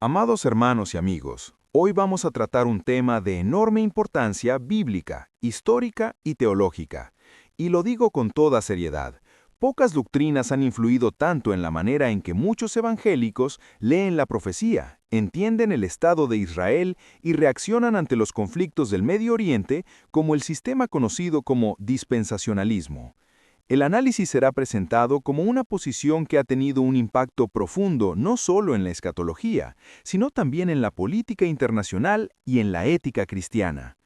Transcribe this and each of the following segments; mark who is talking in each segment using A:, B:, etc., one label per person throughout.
A: Amados hermanos y amigos, hoy vamos a tratar un tema de enorme importancia bíblica, histórica y teológica. Y lo digo con toda seriedad. Pocas doctrinas han influido tanto en la manera en que muchos evangélicos leen la profecía, entienden el estado de Israel y reaccionan ante los conflictos del Medio Oriente como el sistema conocido como dispensacionalismo. El análisis será presentado como una posición que ha tenido un impacto profundo no solo en la escatología, sino también en la política internacional y en la ética cristiana.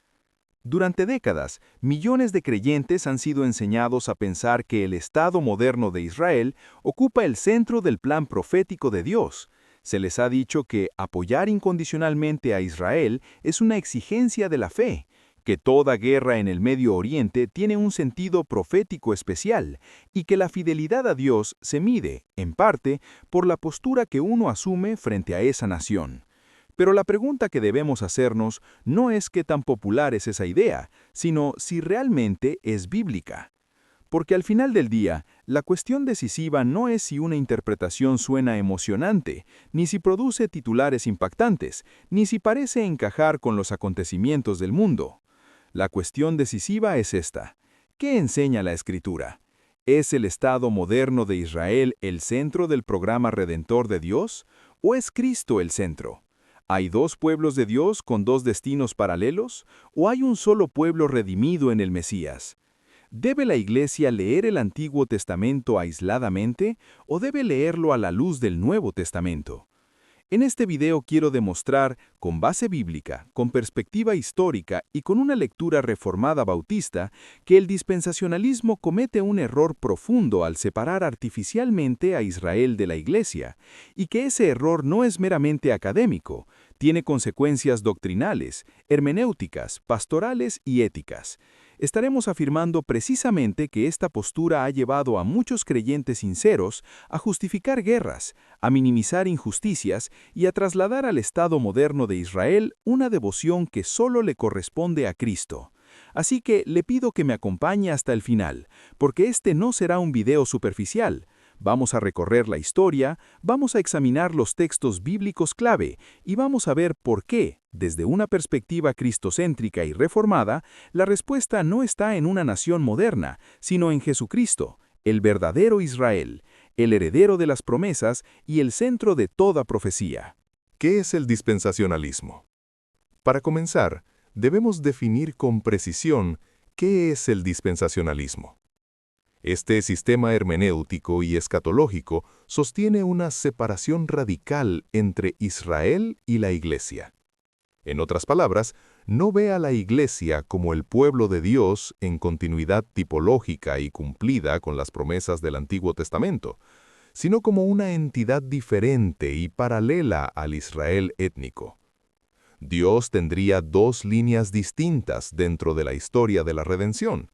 A: Durante décadas, millones de creyentes han sido enseñados a pensar que el Estado moderno de Israel ocupa el centro del plan profético de Dios. Se les ha dicho que apoyar incondicionalmente a Israel es una exigencia de la fe, que toda guerra en el Medio Oriente tiene un sentido profético especial y que la fidelidad a Dios se mide, en parte, por la postura que uno asume frente a esa nación. Pero la pregunta que debemos hacernos no es qué tan popular es esa idea, sino si realmente es bíblica. Porque al final del día, la cuestión decisiva no es si una interpretación suena emocionante, ni si produce titulares impactantes, ni si parece encajar con los acontecimientos del mundo. La cuestión decisiva es esta. ¿Qué enseña la Escritura? ¿Es el Estado moderno de Israel el centro del programa redentor de Dios? ¿O es Cristo el centro? ¿Hay dos pueblos de Dios con dos destinos paralelos? ¿O hay un solo pueblo redimido en el Mesías? ¿Debe la Iglesia leer el Antiguo Testamento aisladamente o debe leerlo a la luz del Nuevo Testamento? En este video quiero demostrar, con base bíblica, con perspectiva histórica y con una lectura reformada bautista, que el dispensacionalismo comete un error profundo al separar artificialmente a Israel de la Iglesia, y que ese error no es meramente académico, tiene consecuencias doctrinales, hermenéuticas, pastorales y éticas. Estaremos afirmando precisamente que esta postura ha llevado a muchos creyentes sinceros a justificar guerras, a minimizar injusticias y a trasladar al Estado moderno de Israel una devoción que solo le corresponde a Cristo. Así que le pido que me acompañe hasta el final, porque este no será un video superficial. Vamos a recorrer la historia, vamos a examinar los textos bíblicos clave y vamos a ver por qué, desde una perspectiva cristocéntrica y reformada, la respuesta no está en una nación moderna, sino en Jesucristo, el verdadero Israel, el heredero de las promesas y el centro de toda profecía.
B: ¿Qué es el dispensacionalismo? Para comenzar, debemos definir con precisión qué es el dispensacionalismo. Este sistema hermenéutico y escatológico sostiene una separación radical entre Israel y la Iglesia. En otras palabras, no ve a la Iglesia como el pueblo de Dios en continuidad tipológica y cumplida con las promesas del Antiguo Testamento, sino como una entidad diferente y paralela al Israel étnico. Dios tendría dos líneas distintas dentro de la historia de la redención.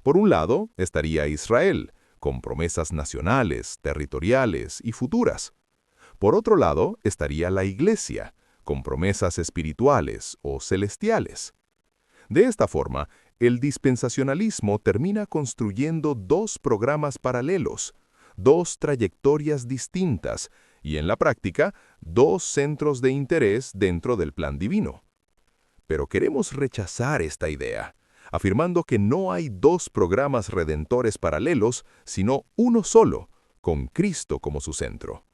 B: Por un lado, estaría Israel, con promesas nacionales, territoriales y futuras. Por otro lado, estaría la Iglesia, con promesas espirituales o celestiales. De esta forma, el dispensacionalismo termina construyendo dos programas paralelos, dos trayectorias distintas y, en la práctica, dos centros de interés dentro del plan divino. Pero queremos rechazar esta idea, afirmando que no hay dos programas redentores paralelos, sino uno solo, con Cristo como su centro.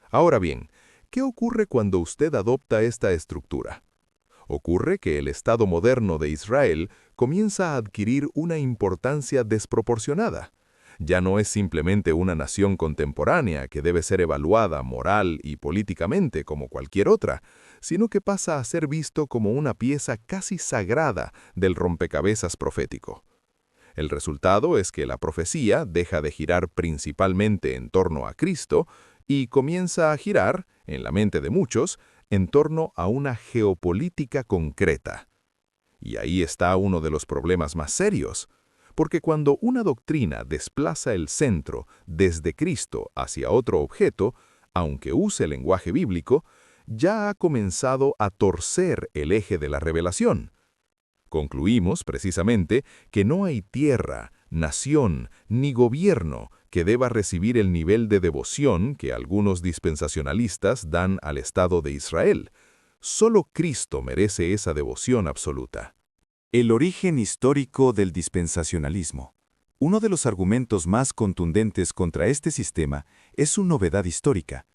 B: Ahora bien, ¿qué ocurre cuando usted adopta esta estructura? Ocurre que el Estado moderno de Israel comienza a adquirir una importancia desproporcionada. Ya no es simplemente una nación contemporánea que debe ser evaluada moral y políticamente como cualquier otra, sino que pasa a ser visto como una pieza casi sagrada del rompecabezas profético. El resultado es que la profecía deja de girar principalmente en torno a Cristo y comienza a girar, en la mente de muchos, en torno a una geopolítica concreta. Y ahí está uno de los problemas más serios, porque cuando una doctrina desplaza el centro desde Cristo hacia otro objeto, aunque use lenguaje bíblico, ya ha comenzado a torcer el eje de la revelación. Concluimos, precisamente, que no hay tierra, nación ni gobierno que deba recibir el nivel de devoción que algunos dispensacionalistas dan al Estado de Israel. Solo Cristo merece esa devoción absoluta.
C: El origen histórico del dispensacionalismo. Uno de los argumentos más contundentes contra este sistema es su novedad histórica.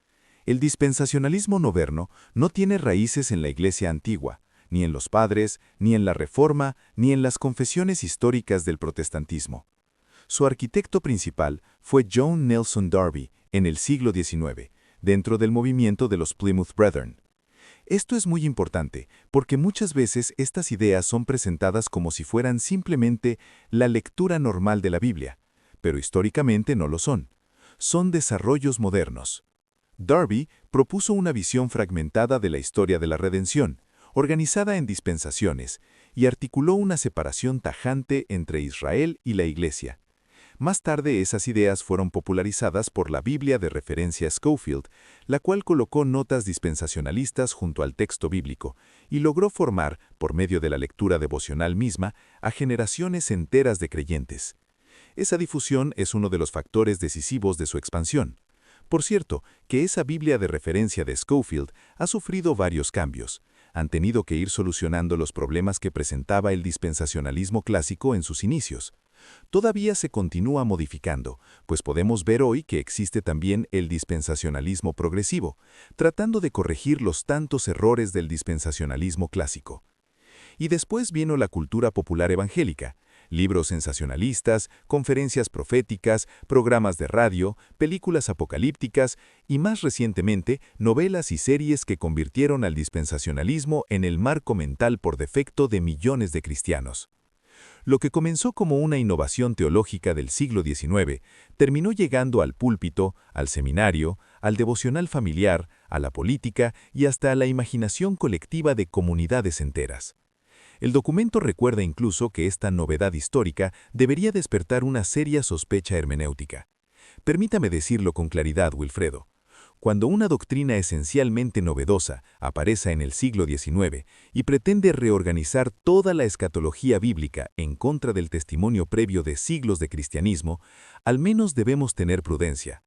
C: El dispensacionalismo noverno no tiene raíces en la Iglesia antigua, ni en los padres, ni en la Reforma, ni en las confesiones históricas del protestantismo. Su arquitecto principal fue John Nelson Darby en el siglo XIX, dentro del movimiento de los Plymouth Brethren. Esto es muy importante porque muchas veces estas ideas son presentadas como si fueran simplemente la lectura normal de la Biblia, pero históricamente no lo son. Son desarrollos modernos. Darby propuso una visión fragmentada de la historia de la redención, organizada en dispensaciones, y articuló una separación tajante entre Israel y la Iglesia. Más tarde esas ideas fueron popularizadas por la Biblia de referencia Scofield, la cual colocó notas dispensacionalistas junto al texto bíblico y logró formar, por medio de la lectura devocional misma, a generaciones enteras de creyentes. Esa difusión es uno de los factores decisivos de su expansión. Por cierto, que esa Biblia de referencia de Scofield ha sufrido varios cambios. Han tenido que ir solucionando los problemas que presentaba el dispensacionalismo clásico en sus inicios. Todavía se continúa modificando, pues podemos ver hoy que existe también el dispensacionalismo progresivo, tratando de corregir los tantos errores del dispensacionalismo clásico. Y después vino la cultura popular evangélica, libros sensacionalistas, conferencias proféticas, programas de radio, películas apocalípticas y más recientemente novelas y series que convirtieron al dispensacionalismo en el marco mental por defecto de millones de cristianos. Lo que comenzó como una innovación teológica del siglo XIX, terminó llegando al púlpito, al seminario, al devocional familiar, a la política y hasta a la imaginación colectiva de comunidades enteras. El documento recuerda incluso que esta novedad histórica debería despertar una seria sospecha hermenéutica. Permítame decirlo con claridad, Wilfredo. Cuando una doctrina esencialmente novedosa aparece en el siglo XIX y pretende reorganizar toda la escatología bíblica en contra del testimonio previo de siglos de cristianismo, al menos debemos tener prudencia.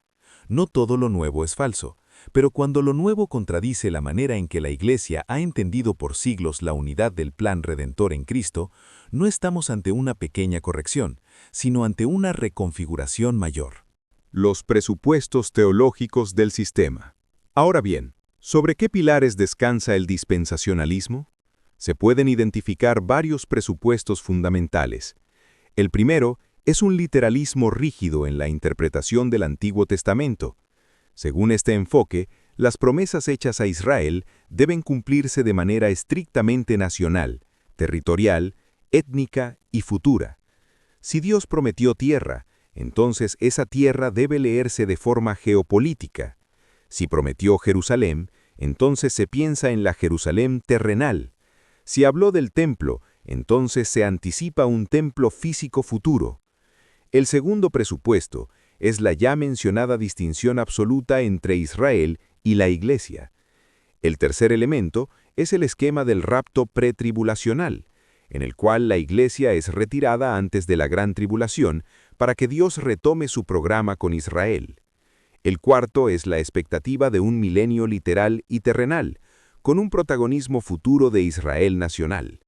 C: No todo lo nuevo es falso, pero cuando lo nuevo contradice la manera en que la Iglesia ha entendido por siglos la unidad del plan redentor en Cristo, no estamos ante una pequeña corrección, sino ante una reconfiguración mayor.
A: Los presupuestos teológicos del sistema. Ahora bien, ¿sobre qué pilares descansa el dispensacionalismo? Se pueden identificar varios presupuestos fundamentales. El primero es un literalismo rígido en la interpretación del Antiguo Testamento. Según este enfoque, las promesas hechas a Israel deben cumplirse de manera estrictamente nacional, territorial, étnica y futura. Si Dios prometió tierra, entonces esa tierra debe leerse de forma geopolítica. Si prometió Jerusalén, entonces se piensa en la Jerusalén terrenal. Si habló del templo, entonces se anticipa un templo físico futuro. El segundo presupuesto es la ya mencionada distinción absoluta entre Israel y la Iglesia. El tercer elemento es el esquema del rapto pretribulacional, en el cual la Iglesia es retirada antes de la gran tribulación para que Dios retome su programa con Israel. El cuarto es la expectativa de un milenio literal y terrenal, con un protagonismo futuro de Israel nacional.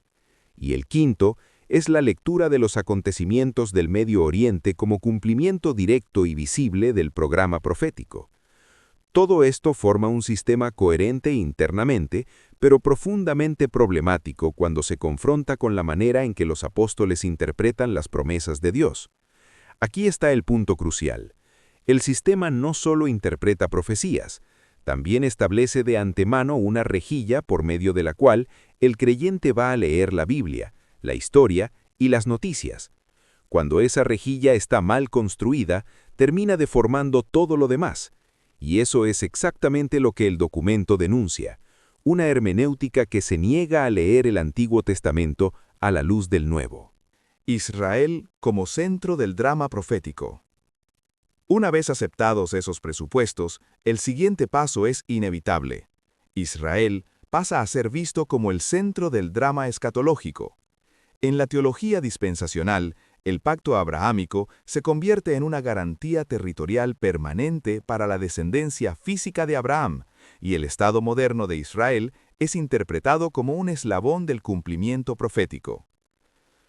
A: Y el quinto es la lectura de los acontecimientos del Medio Oriente como cumplimiento directo y visible del programa profético. Todo esto forma un sistema coherente internamente, pero profundamente problemático cuando se confronta con la manera en que los apóstoles interpretan las promesas de Dios. Aquí está el punto crucial. El sistema no solo interpreta profecías, también establece de antemano una rejilla por medio de la cual el creyente va a leer la Biblia, la historia y las noticias. Cuando esa rejilla está mal construida, termina deformando todo lo demás. Y eso es exactamente lo que el documento denuncia, una hermenéutica que se niega a leer el Antiguo Testamento a la luz del Nuevo.
D: Israel como centro del drama profético. Una vez aceptados esos presupuestos, el siguiente paso es inevitable. Israel pasa a ser visto como el centro del drama escatológico. En la teología dispensacional, El pacto abrahámico se convierte en una garantía territorial permanente para la descendencia física de Abraham, y el Estado moderno de Israel es interpretado como un eslabón del cumplimiento profético.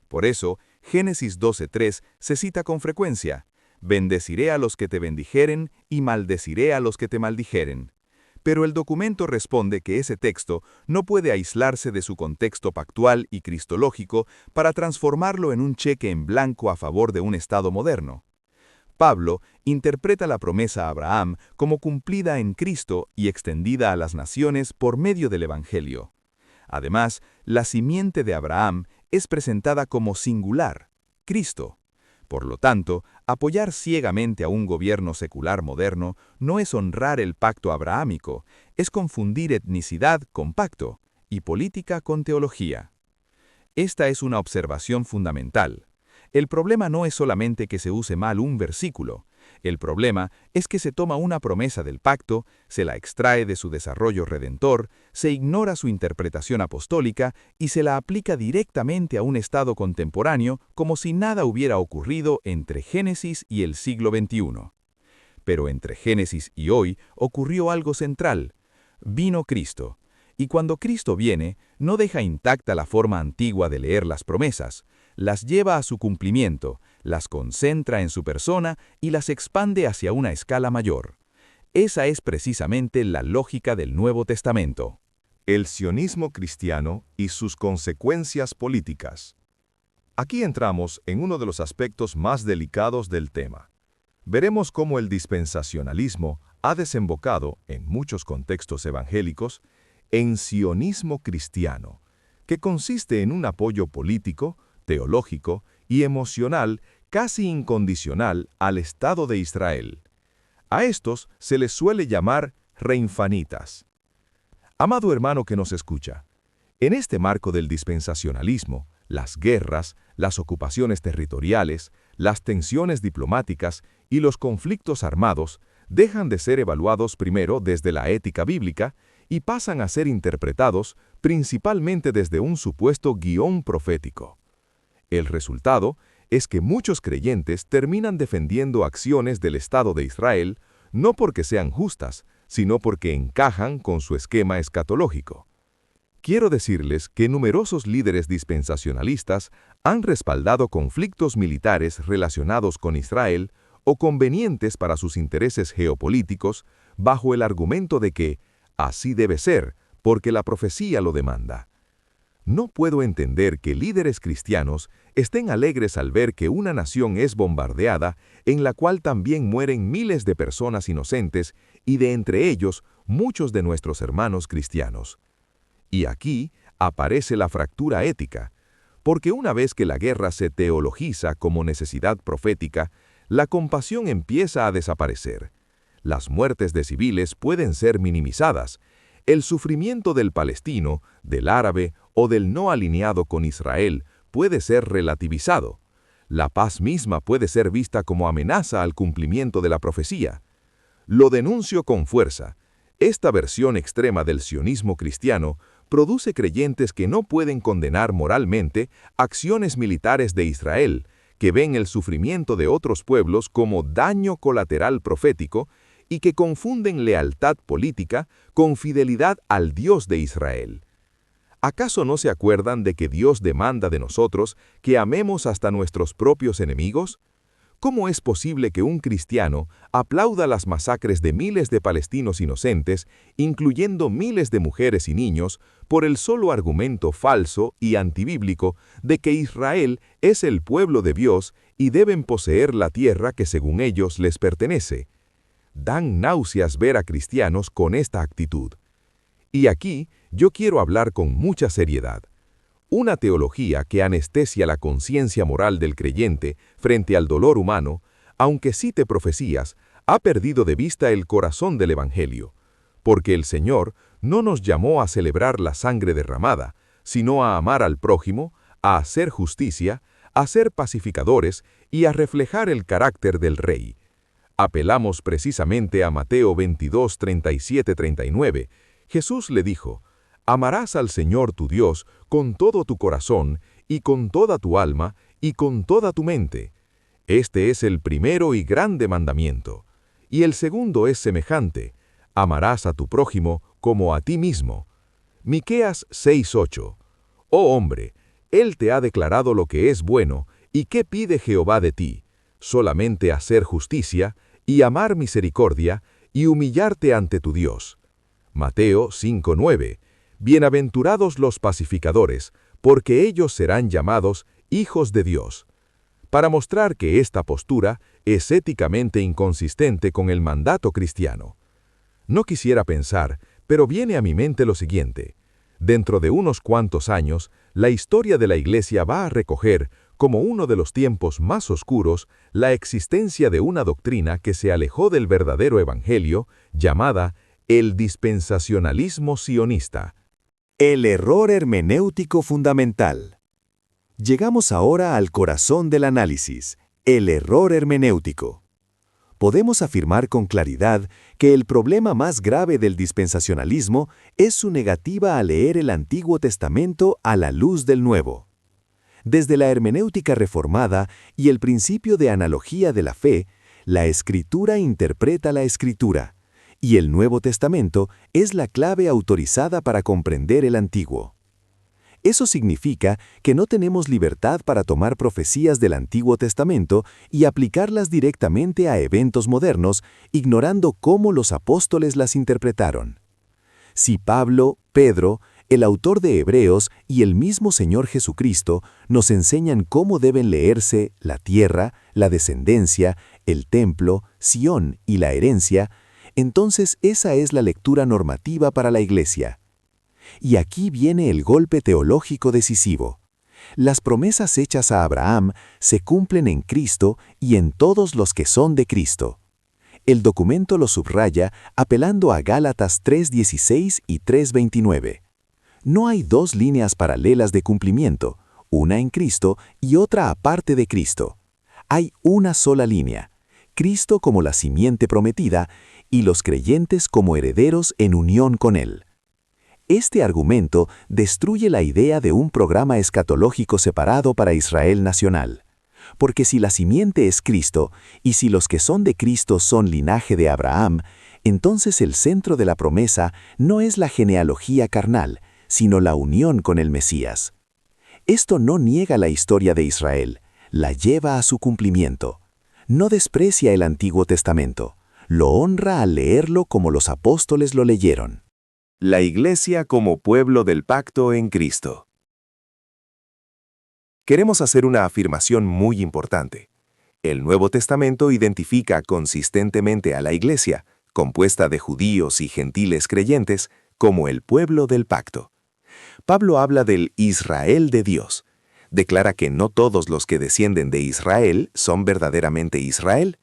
D: Por eso, Génesis 12:3 se cita con frecuencia: «Bendeciré a los que te bendijeren y maldeciré a los que te maldijeren». Pero el documento responde que ese texto no puede aislarse de su contexto pactual y cristológico para transformarlo en un cheque en blanco a favor de un Estado moderno. Pablo interpreta la promesa a Abraham como cumplida en Cristo y extendida a las naciones por medio del Evangelio. Además, la simiente de Abraham es presentada como singular, Cristo. Por lo tanto, apoyar ciegamente a un gobierno secular moderno no es honrar el pacto abrahámico, es confundir etnicidad con pacto y política con teología. Esta es una observación fundamental. El problema no es solamente que se use mal un versículo. El problema es que se toma una promesa del pacto, se la extrae de su desarrollo redentor, se ignora su interpretación apostólica y se la aplica directamente a un estado contemporáneo como si nada hubiera ocurrido entre Génesis y el siglo XXI. Pero entre Génesis y hoy ocurrió algo central. Vino Cristo. Y cuando Cristo viene, no deja intacta la forma antigua de leer las promesas, las lleva a su cumplimiento, las concentra en su persona y las expande hacia una escala mayor. Esa es precisamente la lógica del Nuevo Testamento.
B: El sionismo cristiano y sus consecuencias políticas. Aquí entramos en uno de los aspectos más delicados del tema. Veremos cómo el dispensacionalismo ha desembocado, en muchos contextos evangélicos, en sionismo cristiano, que consiste en un apoyo político, teológico y emocional casi incondicional al Estado de Israel. A estos se les suele llamar reinfanitas. Amado hermano que nos escucha, en este marco del dispensacionalismo, las guerras, las ocupaciones territoriales, las tensiones diplomáticas y los conflictos armados dejan de ser evaluados primero desde la ética bíblica y pasan a ser interpretados principalmente desde un supuesto guión profético. El resultado es que muchos creyentes terminan defendiendo acciones del Estado de Israel no porque sean justas, sino porque encajan con su esquema escatológico. Quiero decirles que numerosos líderes dispensacionalistas han respaldado conflictos militares relacionados con Israel o convenientes para sus intereses geopolíticos bajo el argumento de que así debe ser, porque la profecía lo demanda. No puedo entender que líderes cristianos estén alegres al ver que una nación es bombardeada, en la cual también mueren miles de personas inocentes y de entre ellos muchos de nuestros hermanos cristianos. Y aquí aparece la fractura ética, porque una vez que la guerra se teologiza como necesidad profética, la compasión empieza a desaparecer. Las muertes de civiles pueden ser minimizadas. El sufrimiento del palestino, del árabe o del no alineado con Israel puede ser relativizado. La paz misma puede ser vista como amenaza al cumplimiento de la profecía. Lo denuncio con fuerza. Esta versión extrema del sionismo cristiano produce creyentes que no pueden condenar moralmente acciones militares de Israel, que ven el sufrimiento de otros pueblos como daño colateral profético y que confunden lealtad política con fidelidad al Dios de Israel. ¿Acaso no se acuerdan de que Dios demanda de nosotros que amemos hasta nuestros propios enemigos? ¿Cómo es posible que un cristiano aplauda las masacres de miles de palestinos inocentes, incluyendo miles de mujeres y niños, por el solo argumento falso y antibíblico de que Israel es el pueblo de Dios y deben poseer la tierra que según ellos les pertenece? Dan náuseas ver a cristianos con esta actitud. Y aquí yo quiero hablar con mucha seriedad. Una teología que anestesia la conciencia moral del creyente frente al dolor humano, aunque cite profecías, ha perdido de vista el corazón del Evangelio, porque el Señor no nos llamó a celebrar la sangre derramada, sino a amar al prójimo, a hacer justicia, a ser pacificadores y a reflejar el carácter del Rey. Apelamos precisamente a Mateo 22, 37-39. Jesús le dijo: «Amarás al Señor tu Dios con todo tu corazón y con toda tu alma
D: y con toda tu mente. Este es el primero y grande mandamiento. Y el segundo es semejante: amarás a tu prójimo como a ti mismo. Miqueas 6:8. Oh hombre, Él te ha declarado lo que es bueno, y qué pide Jehová de ti: solamente hacer justicia, y amar misericordia, y humillarte ante tu Dios. Mateo 5:9. Bienaventurados los pacificadores, porque ellos serán llamados hijos de Dios. Para mostrar que esta postura es éticamente inconsistente con el mandato cristiano. No quisiera pensar, pero viene a mi mente lo siguiente: dentro de unos cuantos años, la historia de la Iglesia va a recoger, como uno de los tiempos más oscuros, la existencia de una doctrina que se alejó del verdadero evangelio, llamada el dispensacionalismo sionista.
C: El error hermenéutico fundamental. Llegamos ahora al corazón del análisis, el error hermenéutico. Podemos afirmar con claridad que el problema más grave del dispensacionalismo es su negativa a leer el Antiguo Testamento a la luz del Nuevo. Desde la hermenéutica reformada y el principio de analogía de la fe, la Escritura interpreta la Escritura, y el Nuevo Testamento es la clave autorizada para comprender el Antiguo. Eso significa que no tenemos libertad para tomar profecías del Antiguo Testamento y aplicarlas directamente a eventos modernos, ignorando cómo los apóstoles las interpretaron. Si Pablo, Pedro, el autor de Hebreos y el mismo Señor Jesucristo nos enseñan cómo deben leerse la tierra, la descendencia, el templo, Sión y la herencia, entonces esa es la lectura normativa para la Iglesia. Y aquí viene el golpe teológico decisivo. Las promesas hechas a Abraham se cumplen en Cristo y en todos los que son de Cristo. El documento lo subraya apelando a Gálatas 3:16 y 3:29. No hay dos líneas paralelas de cumplimiento, una en Cristo y otra aparte de Cristo. Hay una sola línea, Cristo como la simiente prometida y los creyentes como herederos en unión con Él. Este argumento destruye la idea de un programa escatológico separado para Israel nacional. Porque si la simiente es Cristo, y si los que son de Cristo son linaje de Abraham, entonces el centro de la promesa no es la genealogía carnal, sino la unión con el Mesías. Esto no niega la historia de Israel, la lleva a su cumplimiento. No desprecia el Antiguo Testamento, lo honra al leerlo como los apóstoles lo leyeron.
E: La Iglesia como pueblo del pacto en Cristo. Queremos hacer una afirmación muy importante. El Nuevo Testamento identifica consistentemente a la Iglesia, compuesta de judíos y gentiles creyentes, como el pueblo del pacto. Pablo habla del Israel de Dios. Declara que no todos los que descienden de Israel son verdaderamente Israel.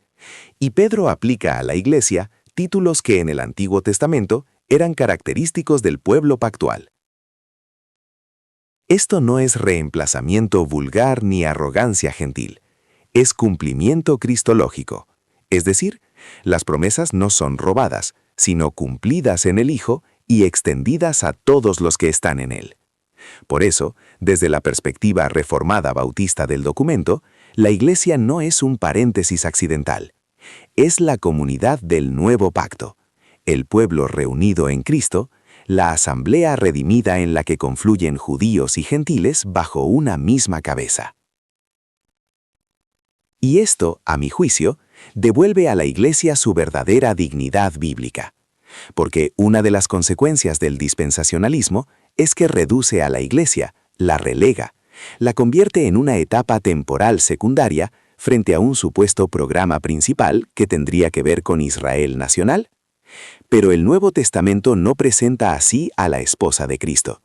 E: Y Pedro aplica a la Iglesia títulos que en el Antiguo Testamento eran característicos del pueblo pactual. Esto no es reemplazamiento vulgar ni arrogancia gentil, es cumplimiento cristológico. Es decir, las promesas no son robadas, sino cumplidas en el Hijo y extendidas a todos los que están en Él. Por eso, desde la perspectiva reformada bautista del documento, la Iglesia no es un paréntesis accidental. Es la comunidad del nuevo pacto, el pueblo reunido en Cristo, la asamblea redimida en la que confluyen judíos y gentiles bajo una misma cabeza. Y esto, a mi juicio, devuelve a la Iglesia su verdadera dignidad bíblica, porque una de las consecuencias del dispensacionalismo es que reduce a la Iglesia, la relega, la convierte en una etapa temporal secundaria frente a un supuesto programa principal que tendría que ver con Israel nacional. Pero el Nuevo Testamento no presenta así a la esposa de Cristo.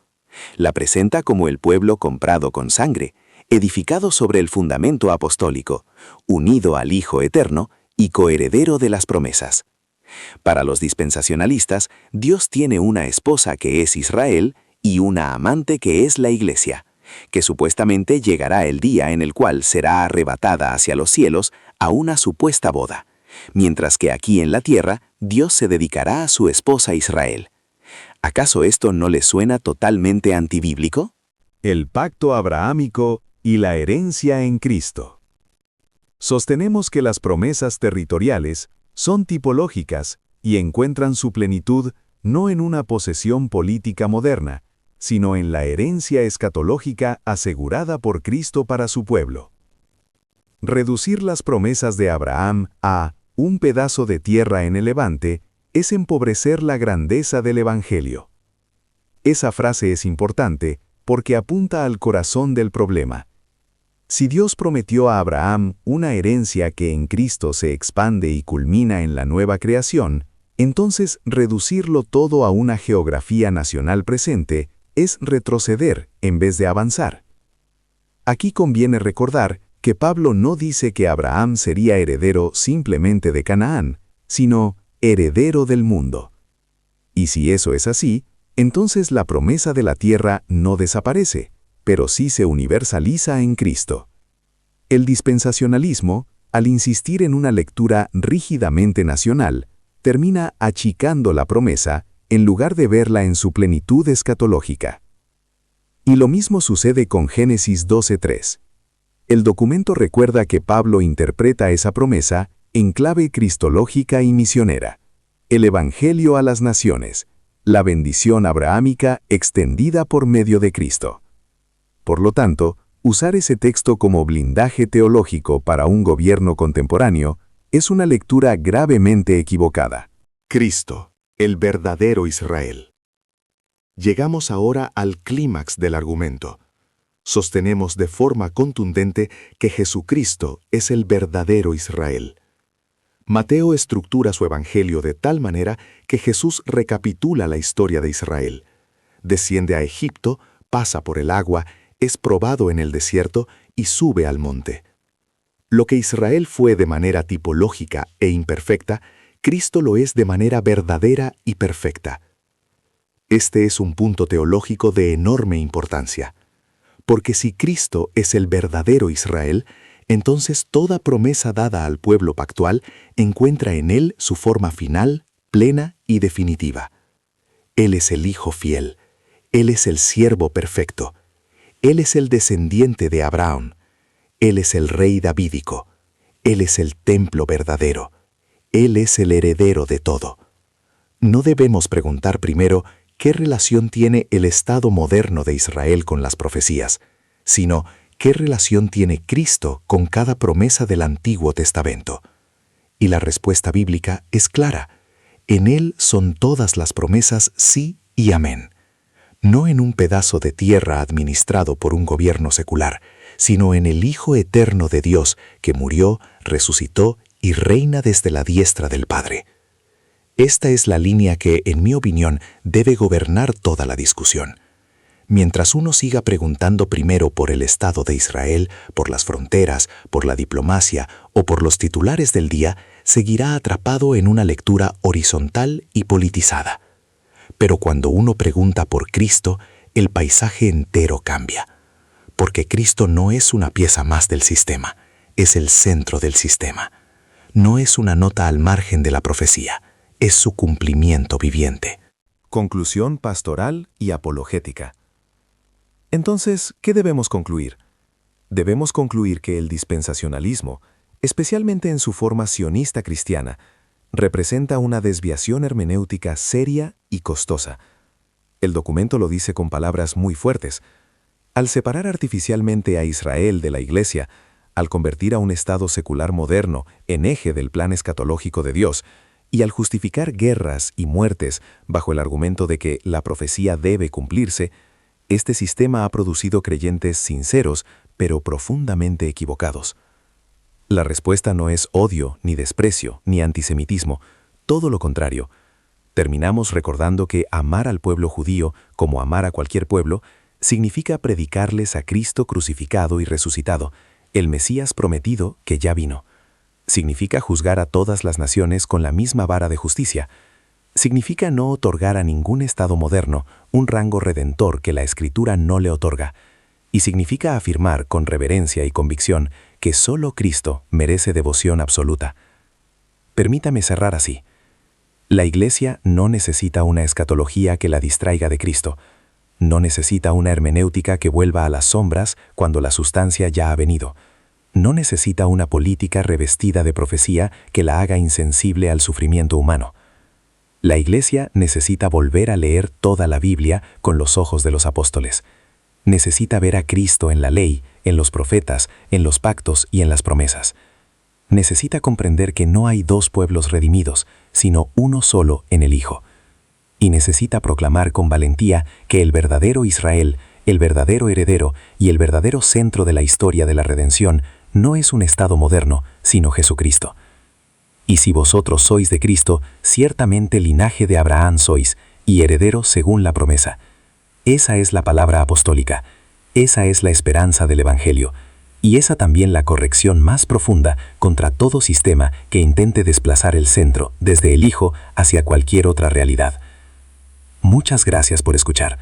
E: La presenta como el pueblo comprado con sangre, edificado sobre el fundamento apostólico, unido al Hijo eterno y coheredero de las promesas. Para los dispensacionalistas, Dios tiene una esposa que es Israel y una amante que es la Iglesia, que supuestamente llegará el día en el cual será arrebatada hacia los cielos a una supuesta boda, mientras que aquí en la tierra Dios se dedicará a su esposa Israel. ¿Acaso esto no le suena totalmente antibíblico?
C: El pacto abrahámico y la herencia en Cristo. Sostenemos que las promesas territoriales son tipológicas y encuentran su plenitud no en una posesión política moderna, sino en la herencia escatológica asegurada por Cristo para su pueblo. Reducir las promesas de Abraham a un pedazo de tierra en el Levante es empobrecer la grandeza del Evangelio. Esa frase es importante porque apunta al corazón del problema. Si Dios prometió a Abraham una herencia que en Cristo se expande y culmina en la nueva creación, entonces reducirlo todo a una geografía nacional presente es retroceder en vez de avanzar. Aquí conviene recordar que Pablo no dice que Abraham sería heredero simplemente de Canaán, sino heredero del mundo. Y si eso es así, entonces la promesa de la tierra no desaparece, pero sí se universaliza en Cristo. El dispensacionalismo, al insistir en una lectura rígidamente nacional, termina achicando la promesa en lugar de verla en su plenitud escatológica. Y lo mismo sucede con Génesis 12:3. El documento recuerda que Pablo interpreta esa promesa en clave cristológica y misionera. El Evangelio a las naciones, la bendición abrahámica extendida por medio de Cristo. Por lo tanto, usar ese texto como blindaje teológico para un gobierno contemporáneo es una lectura gravemente equivocada.
D: Cristo, el verdadero Israel. Llegamos ahora al clímax del argumento. Sostenemos de forma contundente que Jesucristo es el verdadero Israel. Mateo estructura su evangelio de tal manera que Jesús recapitula la historia de Israel. Desciende a Egipto, pasa por el agua, es probado en el desierto y sube al monte. Lo que Israel fue de manera tipológica e imperfecta, Cristo lo es de manera verdadera y perfecta. Este es un punto teológico de enorme importancia. Porque si Cristo es el verdadero Israel, entonces toda promesa dada al pueblo pactual encuentra en él su forma final, plena y definitiva. Él es el Hijo fiel, Él es el siervo perfecto, Él es el descendiente de Abraham, Él es el rey davídico, Él es el templo verdadero, Él es el heredero de todo. No debemos preguntar primero qué relación tiene el Estado moderno de Israel con las profecías, sino qué relación tiene Cristo con cada promesa del Antiguo Testamento. Y la respuesta bíblica es clara. En Él son todas las promesas sí y amén. No en un pedazo de tierra administrado por un gobierno secular, sino en el Hijo eterno de Dios que murió, resucitó y reina desde la diestra del Padre. Esta es la línea que, en mi opinión, debe gobernar toda la discusión. Mientras uno siga preguntando primero por el Estado de Israel, por las fronteras, por la diplomacia o por los titulares del día, seguirá atrapado en una lectura horizontal y politizada. Pero cuando uno pregunta por Cristo, el paisaje entero cambia. Porque Cristo no es una pieza más del sistema, es el centro del sistema. No es una nota al margen de la profecía, es su cumplimiento viviente.
C: Conclusión pastoral y apologética. Entonces, ¿qué debemos concluir? Debemos concluir que el dispensacionalismo, especialmente en su forma sionista cristiana, representa una desviación hermenéutica seria y costosa. El documento lo dice con palabras muy fuertes. Al separar artificialmente a Israel de la Iglesia, al convertir a un Estado secular moderno en eje del plan escatológico de Dios, y al justificar guerras y muertes bajo el argumento de que la profecía debe cumplirse, este sistema ha producido creyentes sinceros, pero profundamente equivocados. La respuesta no es odio, ni desprecio, ni antisemitismo, todo lo contrario. Terminamos recordando que amar al pueblo judío, como amar a cualquier pueblo, significa predicarles a Cristo crucificado y resucitado, el Mesías prometido que ya vino. Significa juzgar a todas las naciones con la misma vara de justicia. Significa no otorgar a ningún Estado moderno un rango redentor que la Escritura no le otorga. Y significa afirmar con reverencia y convicción que solo Cristo merece devoción absoluta. Permítame cerrar así. La Iglesia no necesita una escatología que la distraiga de Cristo.
E: No necesita una hermenéutica que vuelva a las sombras cuando la sustancia ya ha venido. No necesita una política revestida de profecía que la haga insensible al sufrimiento humano. La Iglesia necesita volver a leer toda la Biblia con los ojos de los apóstoles. Necesita ver a Cristo en la ley, en los profetas, en los pactos y en las promesas. Necesita comprender que no hay dos pueblos redimidos, sino uno solo en el Hijo. Y necesita proclamar con valentía que el verdadero Israel, el verdadero heredero y el verdadero centro de la historia de la redención no es un Estado moderno, sino Jesucristo. Y si vosotros sois de Cristo, ciertamente linaje de Abraham sois, y herederos según la promesa. Esa es la palabra apostólica, esa es la esperanza del Evangelio, y esa también la corrección más profunda contra todo sistema que intente desplazar el centro desde el Hijo hacia cualquier otra realidad. Muchas gracias por escuchar.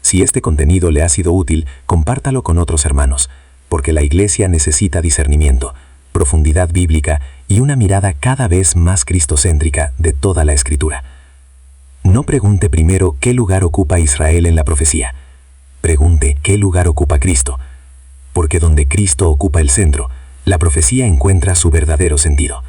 E: Si este contenido le ha sido útil, compártalo con otros hermanos, porque la Iglesia necesita discernimiento, profundidad bíblica y una mirada cada vez más cristocéntrica de toda la Escritura. No pregunte primero qué lugar ocupa Israel en la profecía. Pregunte qué lugar ocupa Cristo, porque donde Cristo ocupa el centro, la profecía encuentra su verdadero sentido.